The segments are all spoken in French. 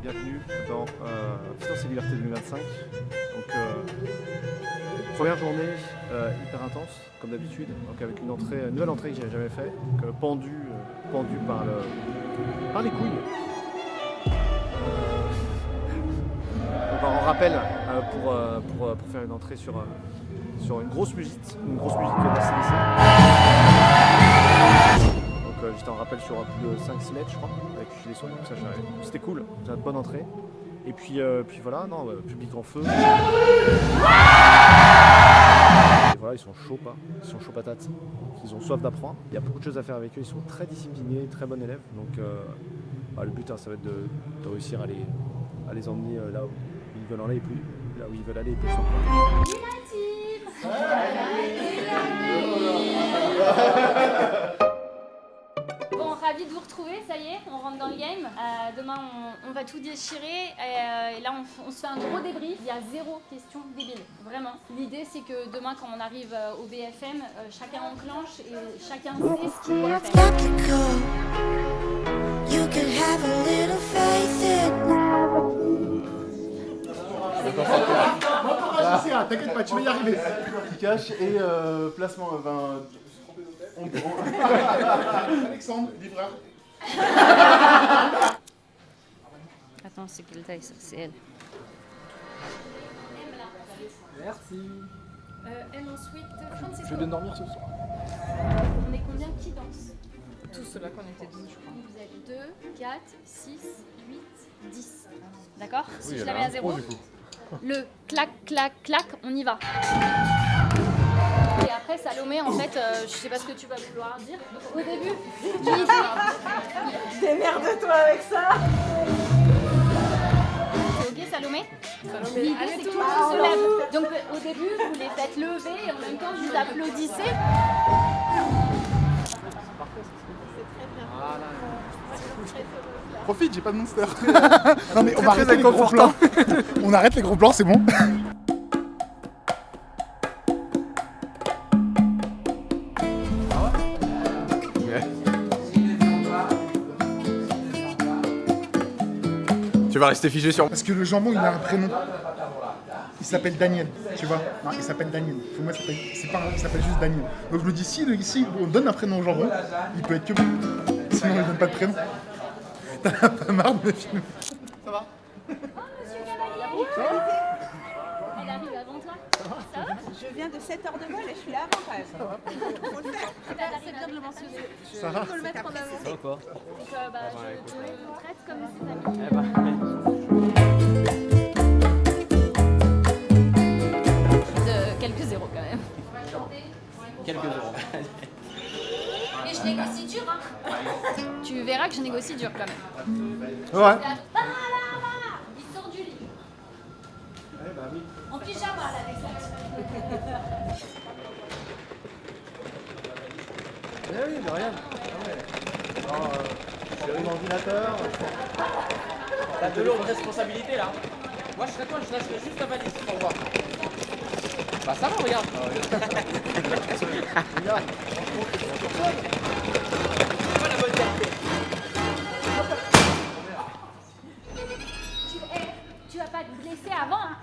bienvenue dans Puissance et Liberté 2025. Donc, première journée hyper intense, comme d'habitude, donc avec une nouvelle entrée que j'avais jamais fait, pendue par les couilles. On rappelle pour faire une entrée sur une grosse musique d'ACDC. Donc j'étais en rappel sur plus de 5-6 mètres je crois, avec les sons, donc ça c'était cool, c'était une bonne entrée. Et puis voilà, public en feu. Et voilà, ils sont chauds patates, ils ont soif d'apprendre, il y a beaucoup de choses à faire avec eux, ils sont très disciplinés, très bons élèves. Donc le but ça va être de réussir à les emmener là où ils veulent aller plus, là où ils veulent aller plus. Bon, ravi de vous retrouver, ça y est, on rentre dans le game. Demain, on va tout déchirer et là, on se fait un gros débrief. Il y a 0 question débile, vraiment. L'idée, c'est que demain, quand on arrive au BFM, chacun enclenche et chacun sait ce qu'il doit faire. T'inquiète pas, tu vas y arriver. Cash et placement. Alexandre, livreur. Attends, c'est quelle taille ça? C'est elle. Merci. Elle ensuite, 36 Je vais bien dormir ce soir. On est combien qui dansent? Tous ceux-là qu'on était 10, je crois. Vous êtes 2, 4, 6, 8, 10. D'accord? Si Oui, je la mets à 0, le clac, clac, clac, on y va. Et après, Salomé, en fait, je sais pas ce que tu vas vouloir dire. Au début, Démerde-toi avec ça. c'est ok, Salomé? L'idée, c'est que tout le monde se lève. Donc, au début, vous les faites lever et en même temps, vous applaudissez. Profite, j'ai pas de monster. Non mais on va arrêter les gros plans. On arrête les gros plans, c'est bon. Tu vas rester figé sur moi. Parce que le jambon, il a un prénom. Il s'appelle Daniel, tu vois. Non, il s'appelle Daniel. Pour moi, il s'appelle juste Daniel. Donc je me dis, si on donne un prénom au jambon, il peut être que bon. Sinon, on ne donne pas de prénom. T'en as pas marre de me filmer. Ça va? Monsieur Cavalier, elle arrive avant toi. Ça va? Je viens de 7 heures de vol et je suis là avant quand même. Faut le faire. C'est bien de le mentionner. Ça va? Faut le mettre en avant. Donc, je te traite comme ses amis. De quelques zéros quand même. Quelques euros. Mais je négocie dur, hein. Tu verras que je négocie dur quand même. Ouais. Là, il sort du lit. En pyjama, là, avec ça. Eh oui, de rien. J'ai un ordinateur. T'as de lourdes responsabilités là. Moi je serais toi, je lâcherais juste la valise pour voir. Bah ça va, regarde. Regarde. C'est pas la bonne qualité. Tu vas pas te blesser avant, hein.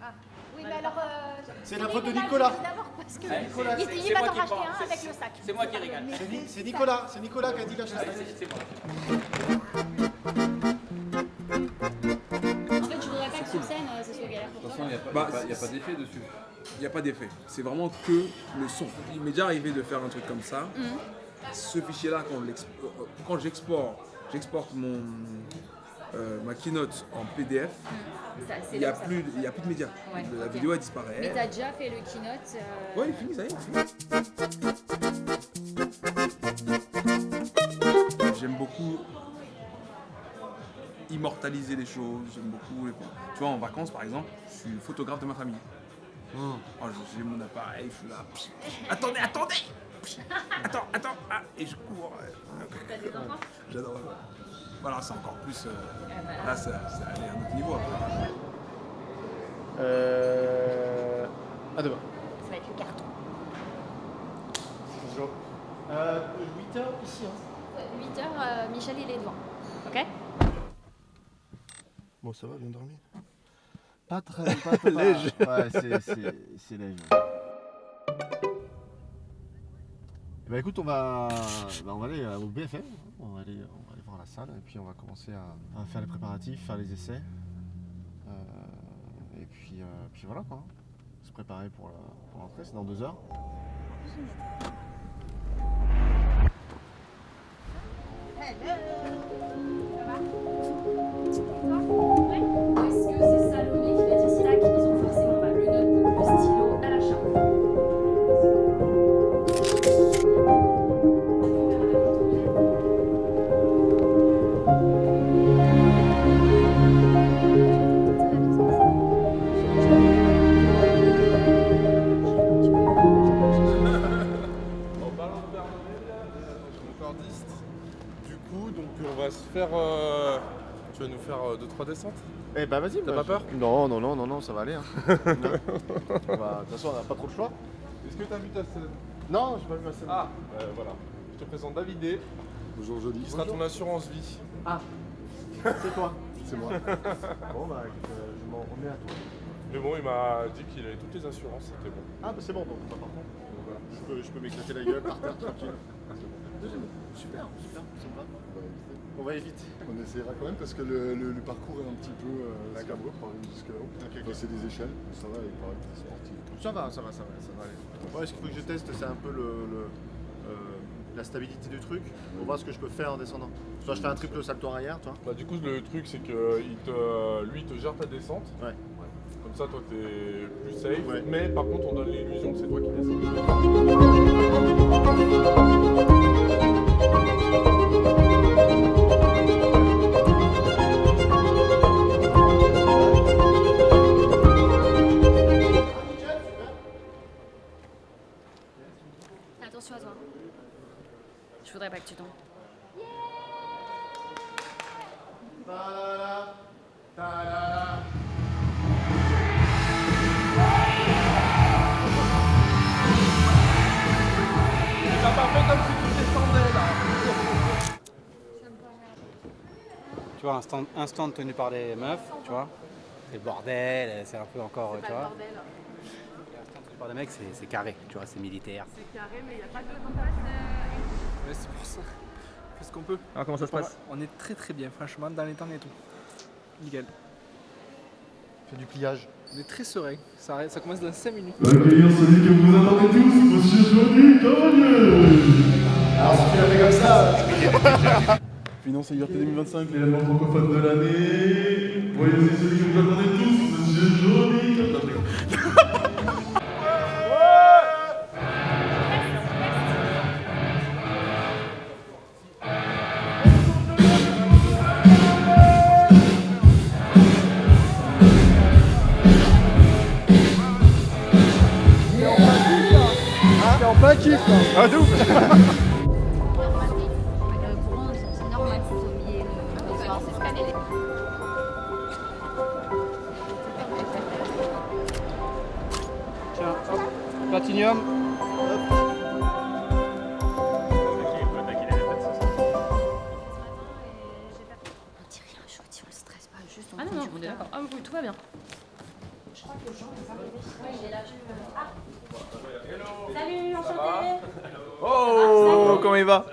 Ah. Oui, mais alors. C'est la faute de Nicolas. D'abord, parce que Nicolas, il c'est va moi t'en qui racheter prends. un avec le sac. C'est moi qui régale. C'est Nicolas qui a dit lâche la C'est moi. En fait, je voudrais pas que sur scène, ce soit galère pour toi. Il n'y a pas d'effet dessus. Il n'y a pas d'effet. C'est vraiment que le son. Il m'est déjà arrivé de faire un truc comme ça. Ce fichier-là, quand j'exporte ma keynote en PDF, il n'y a plus de médias. Ouais, La ok. vidéo elle disparaît. Mais t'as déjà fait le keynote. Ouais, il est fini, ça y est. J'aime beaucoup immortaliser les choses. J'aime beaucoup. Tu vois, en vacances, par exemple, je suis photographe de ma famille. Oh, j'ai mon appareil, je suis là. Attendez. Attends. Ah, et je cours. T'as des enfants? J'adore. Voilà, c'est encore plus. Là, c'est allé à un autre niveau après. À demain. Ça va être le carton. 8h ici. Hein. 8h, Michel il est devant. Ok? Bon, ça va, bien dormi. Pas très léger. Ouais, c'est léger. Bah écoute, on va aller au BFM, on va aller voir la salle et puis on va commencer à faire les préparatifs, faire les essais. Et puis voilà quoi. Se préparer pour l'entrée, c'est dans 2 heures. Est-ce que c'est Salomé qui va dire ça, qu'ils ont forcément le notebook, le stylo à la chambre? Cordiste. Du coup, donc on va se faire. Tu vas nous faire 2-3 descentes? Eh bah vas-y. T'as pas peur? Non, ça va aller. Hein. De toute façon, on n'a pas trop le choix. Est-ce que t'as vu ta scène? Non, j'ai pas vu ma scène. Ah, voilà. Je te présente David. Bonjour Jody. Qui sera ton assurance vie. Ah, c'est toi. C'est moi. Bon bah écoute, je m'en remets à toi. Mais bon, il m'a dit qu'il avait toutes les assurances, c'était bon. Ah bah c'est bon, donc par contre, Donc voilà. je peux m'éclater la gueule par terre tranquille. Super, sympa. On va éviter. On essaiera quand même parce que le parcours est un petit peu scabreux pour arriver jusque là-haut. Enfin, c'est des échelles, mais ça va, il paraît que c'est sportif. Ça va aller. Ouais, ce qu'il faut que je teste, c'est un peu la stabilité du truc, pour voir ce que je peux faire en descendant. Soit je fais un triple salto arrière, toi. Bah, du coup, le truc, c'est que lui, il te gère ta descente. Ouais. Comme ça, toi, t'es plus safe. Ouais. Mais par contre, on donne l'illusion que c'est toi qui descends. Attention à toi. Je voudrais pas que tu tombes. T'as pas fait comme si tu descendais là. Tu vois, un stand tenu par des meufs, tu vois. C'est le bordel, c'est un peu encore, tu vois. Un stand tenu par des mecs, c'est carré, tu vois, c'est militaire. C'est carré, mais il n'y a pas de contact. Ouais, c'est pour ça. On fait ce qu'on peut. Alors comment ça se passe? On est très bien, franchement, dans les temps et tout. Nickel. Fais du pliage. On est très serein. Ça commence dans 5 minutes. Accueillir celui que vous attendez tous, Monsieur Johnny Cavalier. Alors si tu l'as fait comme ça. Finance et IRT 2025, l'événement francophone de l'année. Voyez aussi celui que vous attendez tous, Monsieur Johnny Cavalier. Pas kiff là. Ah de ouf. Bronze, c'est normal, c'est oublié le soir, c'est scanné. Tiens, hop, platinium. Je le stresse pas, juste on est d'accord. Ah oui, tout va bien. Je crois que Jean est arrivé. Ouais, il est là. Ah. Salut, enchanté. Oh, comment il va?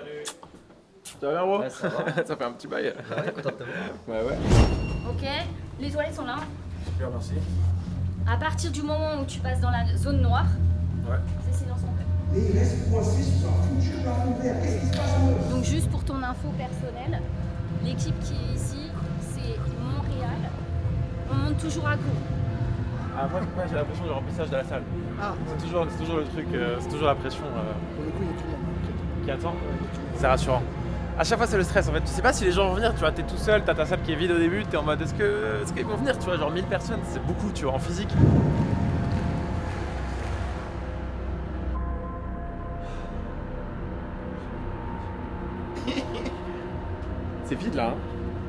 Ça va bien, bro? Ouais, ça va. Ça fait un petit bail. Ouais, content de te voir. Ouais. Ok, les toilettes sont là. Super, merci. À partir du moment où tu passes dans la zone noire, c'est silence en fait. Donc juste pour ton info personnelle, l'équipe qui est ici, c'est Montréal. On monte toujours à court. Ah, moi j'ai l'impression du remplissage de la salle. C'est toujours le truc, c'est toujours la pression Pour le coup, il y a tout le monde. qui attend. C'est rassurant. À chaque fois c'est le stress en fait, tu sais pas si les gens vont venir, tu vois, t'es tout seul, t'as ta salle qui est vide au début, t'es en mode est-ce qu'ils vont venir, tu vois, genre 1000 personnes, c'est beaucoup, tu vois, en physique. C'est vide là, hein?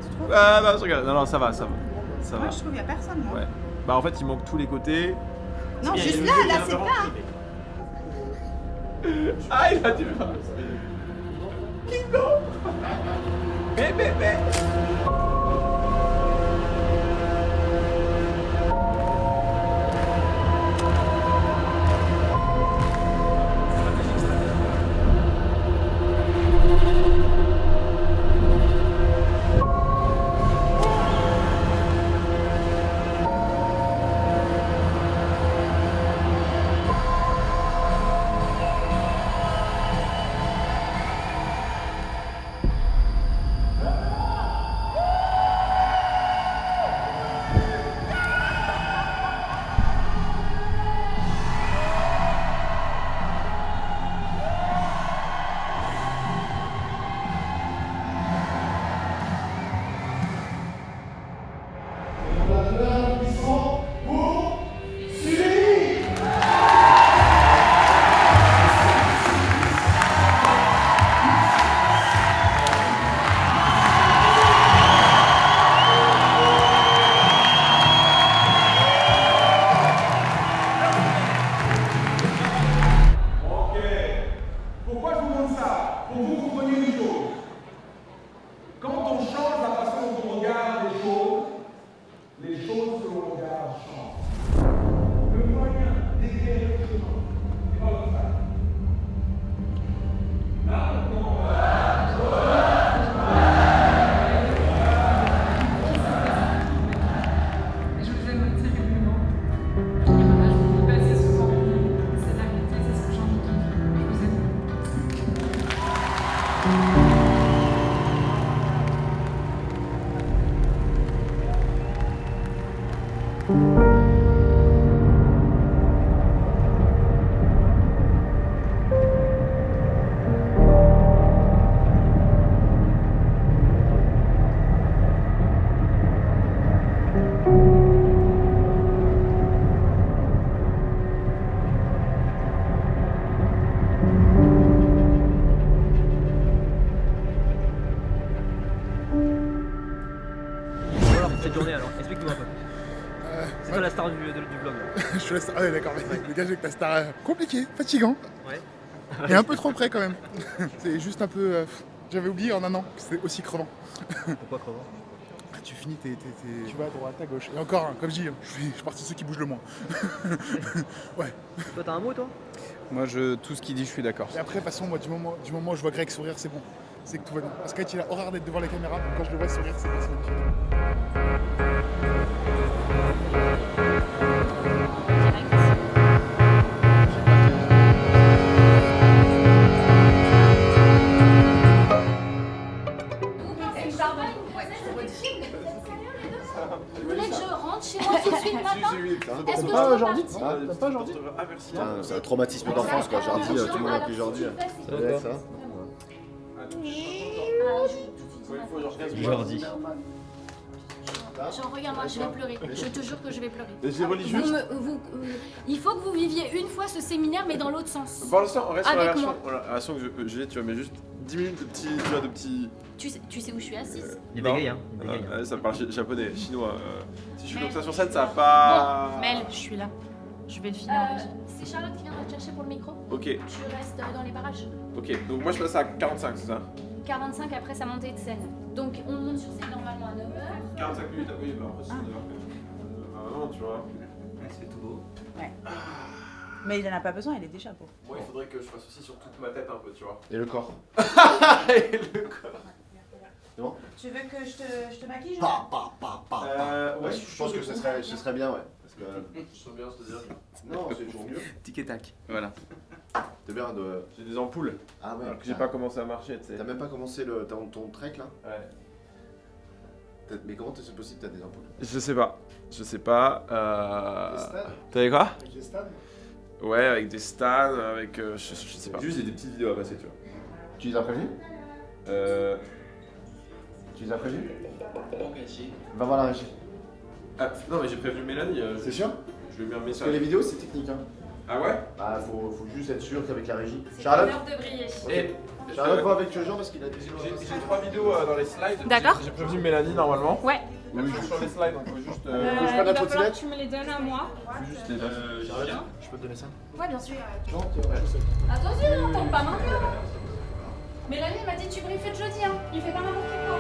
Tu trouves? Ah bah je regarde, non ça va. Ça Moi, va. je trouve qu'il n'y a personne. Moi. Ouais. Bah en fait il manque tous les côtés. Non, juste là, c'est pas. Ah il a du mal. Lingo. Bébé. Cette journée alors, explique-nous un peu. C'est toi la star du vlog là. Je te laisse. Ah ouais, d'accord, mais le gars, avec ta star compliqué, fatigant. Ouais. Et un peu trop près quand même. C'est juste un peu. J'avais oublié en un an que c'était aussi crevant. Pourquoi crevant? Tu finis tu vas à droite, à gauche. Et encore, comme je dis, je suis parti de ceux qui bougent le moins. Ouais. Toi t'as un mot toi? Moi, tout ce qu'il dit, je suis d'accord. Et après, de toute façon, moi, du moment où je vois Greg sourire, c'est bon. C'est que tout va bien. Parce que il a horreur d'être devant la caméra, donc quand je le vois sourire, c'est magnifique. Vous voulez que je rentre chez moi tout de suite maintenant? Est-ce que Ah, je Jordi? peux partir? T'as pas Jordi? C'est un traumatisme d'enfance quoi, Jordi, tout le monde l'appelait Jordi. Ça Jordi. Genre, regarde-moi, je vais pleurer. Je te jure que je vais pleurer. Mais je les relis juste. Il faut que vous viviez une fois ce séminaire, mais dans l'autre sens. Pour l'instant, on reste sur Avec la version que j'ai, tu vois, mais juste 10 minutes de petits. Tu sais où je suis assise? Il bégaye hein. Ouais, ça parle japonais, chinois. Si je suis comme ça sur scène, ça va pas. Bon, Mel, je suis là. Je vais le finir en régie. C'est Charlotte qui viendra te chercher pour le micro. Ok, Tu restes dans les parages. ok. Donc moi je passe à 45, c'est ça? 45 après sa montée de scène. Donc on monte sur scène normalement à 9h. 45 minutes, oui, bah après c'est 9h. Ah non, tu vois. C'est tout beau. Ouais. Mais il en a pas besoin, il est déjà beau. Moi, il faudrait que je fasse aussi sur toute ma tête un peu, tu vois. Et le corps. Et le corps. C'est bon? Tu veux que je te maquille Ouais, Je pense que ce serait bien, ouais. Parce que. Je sens bien se dire. Non, c'est toujours mieux. Tic et tac. Voilà. C'est bien de. J'ai des ampoules. Ah ouais. Alors que j'ai pas commencé à marcher, tu sais. T'as même pas commencé ton trek là? Ouais. Mais comment c'est possible, t'as des ampoules? Je sais pas. Je sais pas. Des stands? T'avais quoi? Avec des stands? Ouais, avec des stands, avec. Je sais pas. Juste des petites vidéos à passer, tu vois. Tu les as prévenus? Tu les as prévenus? Va voir la régie. Ah, non, mais j'ai prévenu Mélanie. C'est sûr? Je lui ai mis un Parce message. que les vidéos c'est technique hein. Ah ouais? Bah faut juste être sûr qu'avec la régie. C'est Charlotte? l'heure de briller. Et Charlotte voit avec Jean parce qu'il a des images. j'ai 3 vidéos dans les slides. D'accord. J'ai prévenu Mélanie normalement. Ouais. Oui, juste sur les slides, donc faut juste. je prends la Il va falloir trottinette? que tu me les donnes à moi. Juste les Charlotte, je peux te donner ça? Ouais, bien sûr. Jean, tiens, je sais. Attention, on tombe pas maintenant. Mélanie m'a dit tu briefes jeudi, hein. Il fait pas n'importe quoi.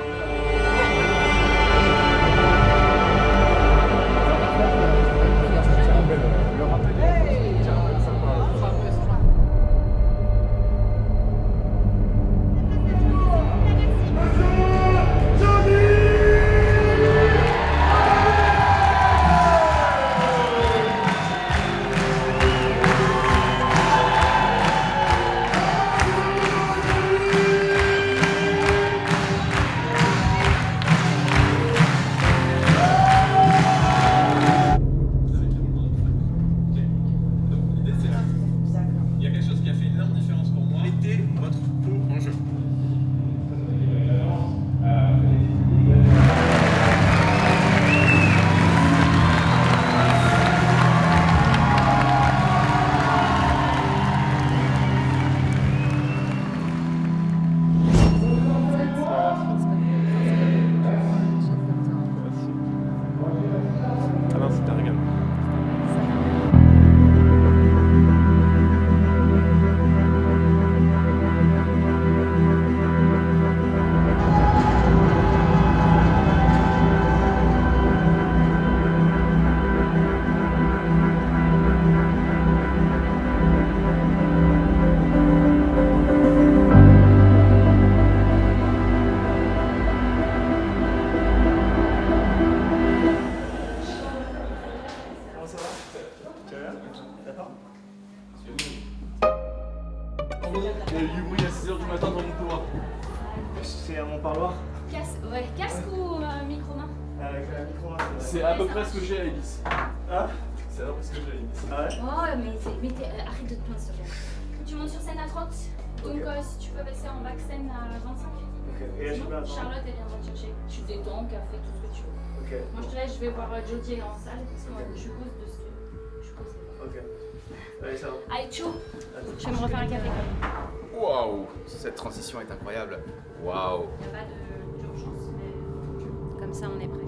Il y a quelque chose qui a fait une énorme différence pour moi. Mettez votre peau en jeu. Ah non, c'était un régal. Il y a eu du bruit à 6h du matin dans mon couloir. C'est à mon parloir. Casque ou micro main? C'est à peu près ce que j'ai à Ibis. Ah, c'est à peu près ce que j'ai à Ibis. Ah ouais? Oh, arrête de te plaindre sur scène. Tu montes sur scène à 30, donc si tu peux baisser en back scène à 25. Sinon, Charlotte, elle viendra te chercher. Tu détends, café, tout ce que tu veux. Moi, je te laisse, je vais voir Jodie en salle parce que moi, je cause de ce que je cause. Allez, ça va. Allez, tchou. Je vais me refaire un café quand même. Waouh, cette transition est incroyable. Waouh. Il n'y a pas d'urgence, mais comme ça, on est prêt.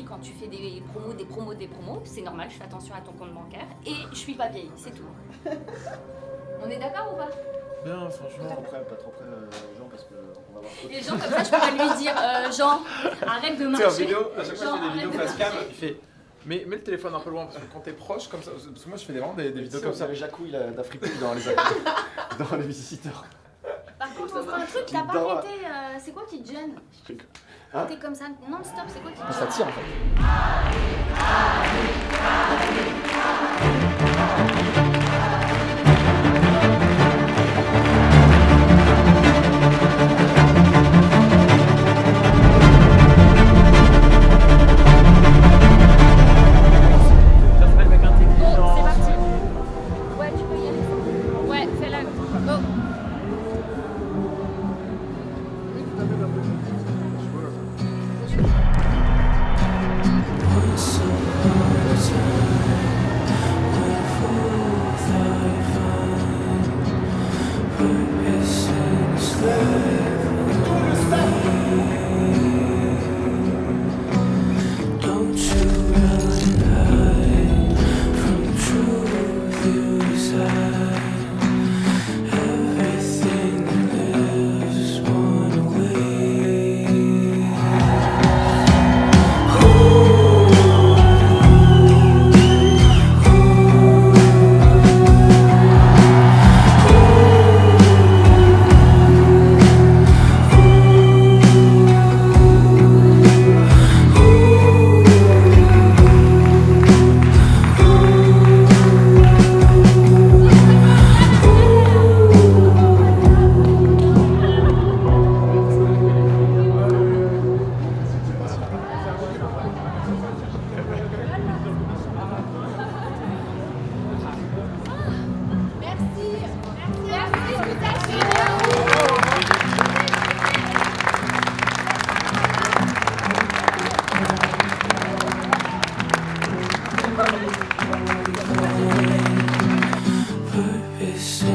Quand tu fais des promos, c'est normal, je fais attention à ton compte bancaire et je suis pas vieille, c'est tout. On est d'accord ou pas? Bien, franchement. Pas trop près, Jean, parce qu'on va voir. Et Jean, comme ça, je pourrais lui dire Jean, arrête de marcher. Tu sais, en vidéo, à chaque fois que je fais des vidéos face cam, il fait. Mais mets le téléphone un peu loin parce que quand t'es proche comme ça, parce que moi je fais vraiment des vidéos comme ça. Les jacouilles d'Afrique dans les visiteurs. Par contre, on fera un truc, t'as pas arrêté. C'est quoi qui te gêne? Hein? T'es comme ça non-stop, c'est quoi qui te gêne? Ça tire en fait. Purpose